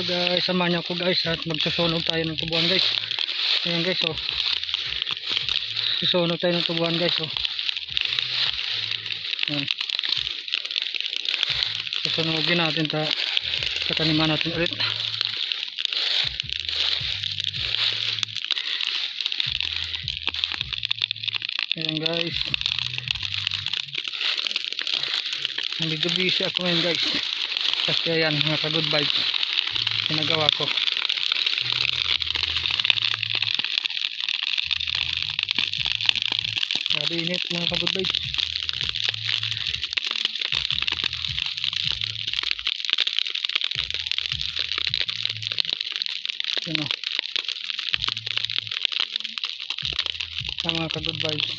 guys, samahan niyo ako guys at magsusunog tayo ng tubuan guys. Ayan guys, oh. Susunog tayo ng tubuan guys, oh. Ayan. Susunogin natin sa taniman natin ulit. Ayan guys. Medyo busy ako ngayon guys. Kasi ayan, mga ka-good vibes. Ginagawa ko. Grabe init mga ka-good vibes. Yun o. Sa mga ka-good vibes.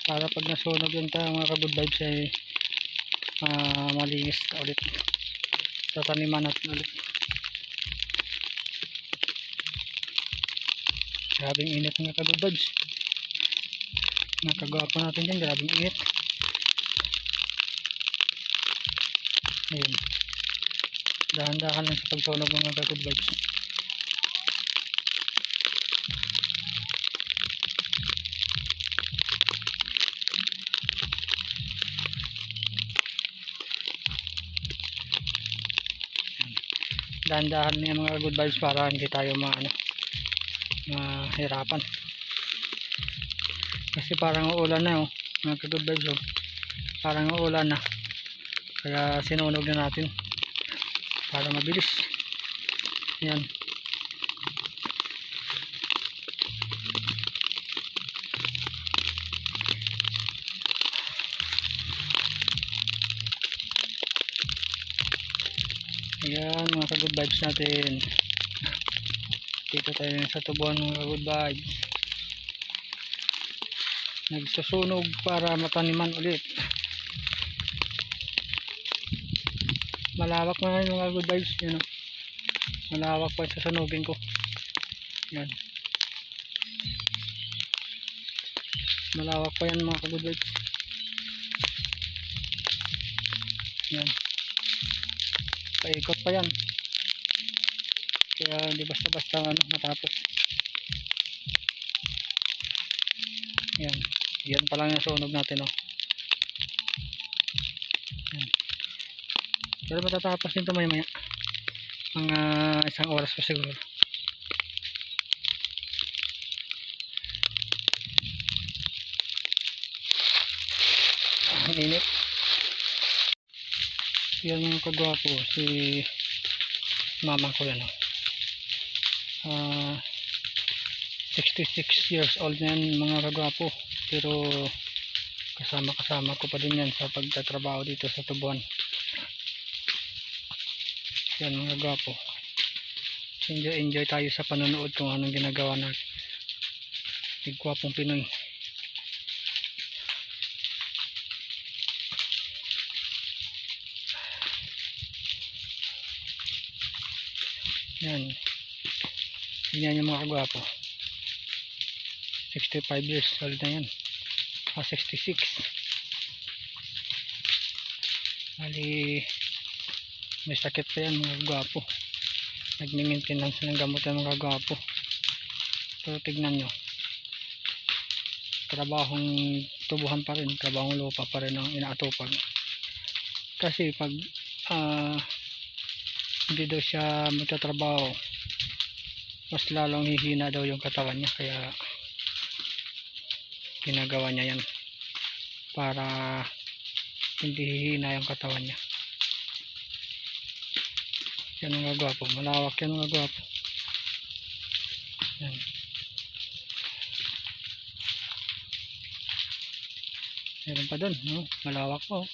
Para pag nasunog yung mga ka-good vibes ay malinis ulit. Tataniman natin ulit. Grabing init mga ka-good vibes. Nakagawa pa natin dyan. Grabing init. Ayun. Dahan-dahan lang sa pagsunog mga ka-good vibes. Dahan-dahan niya mga good vibes para hindi tayo mahirapan. Kasi parang uulan na oh, mga good vibes oh. Parang uulan na. Kaya sinunog na natin para mabilis. Yan. Ayan mga ka-good vibes natin. Dito tayo sa tubuan mga ka-good vibes. Nagsusunog para mataniman ulit. Malawak na yun mga good vibes. Yan, malawak pa sa sunugin ko. Yan. Malawak pa yan mga ka-good vibes. Yan. Paikot pa yan. Kaya hindi basta-basta matapos. Yan. Yan pa lang yung sunog natin oh. Yan. Pero matatapos nito maya-maya. Mga isang oras pa siguro. Ang init. Yan yung kagwapo si mama ko yan 66 years old na yan mga kagwapo, pero kasama ko pa din yan sa pagtatrabaho dito sa tubuan. Yan mga kagwapo, enjoy tayo sa panonood kung anong ginagawa natin. Gwapong Pinoy. Yan. Yan yung mga kagwapo. 65 years old na yan. 66. Bali, may sakit pa yan mga kagwapo. Nagmi-maintenance ng gamot yan mga kagwapo. Pero tignan nyo. Trabahong tubuhan pa rin. Trabahong lupa pa rin ang inaatupag. Kasi pag hindi daw siya magtatrabaho, mas lalong hihina daw yung katawan niya, kaya ginagawa niya yan para hindi hihina yung katawan niya. Yan ang gagwapo, malawak yan ang gagwapo. Yan. Meron pa dun, no? Malawak po.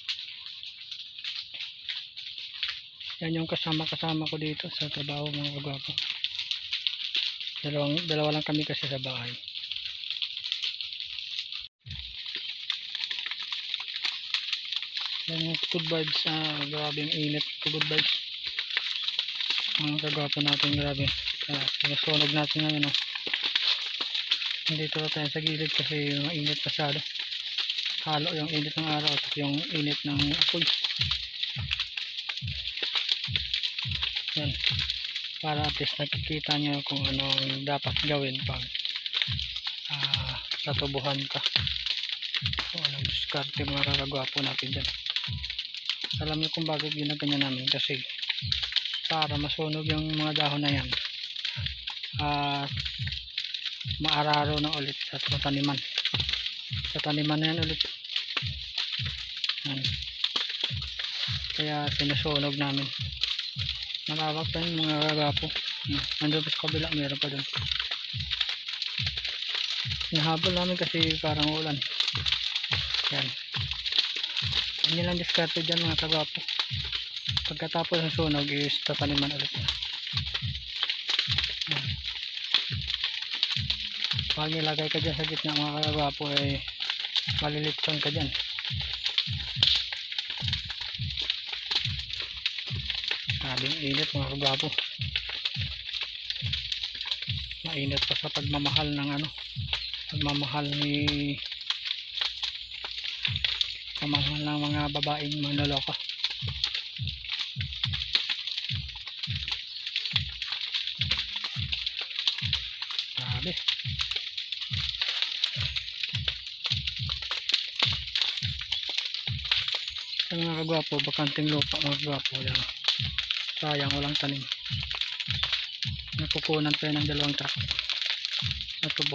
Yan yung kasama ko dito sa trabaho mga kagwapo. Dalawa lang kami kasi sa bahay. Yan yung good vibes. Grabe yung init. Good vibes. Mga kagwapo natin, grabe. Sinusunog natin ngayon. Nandito na tayo sa gilid kasi mainit masyado. halo yung init ng araw at yung init ng apoy. Yan, para at least nakikita nyo kung ano dapat gawin pag natubuhan ka. So anong diskarte mga kakagwapo natin dyan. Alam nyo kung bakit ginaganyan namin, kasi para masunog yung mga dahon na yan at maararo na ulit at mataniman sa taniman na yan ulit. Yan. Kaya sinusunog namin. Malawak pa yung mga kagapo. Nandun pa sa kabila, meron pa dun. Nahabol namin kasi parang ulan. Yan. Hindi lang diskarte dyan mga kagapo. Pagkatapos ng sunog is tataniman ulit. Yan. Pag nilagay ka dyan sa gitna mga kagapo ay malilipton ka dyan. Sabing init mga kagapo. Mainit pa sa pagmamahal ng pagmamahal ng mga babaeng manloloko. Sabi sa mga kagwapo, bakanting lupa mga kagwapo, yan. Sayang, walang tanim. Nakukunan tayo ng 2 truck na tubo.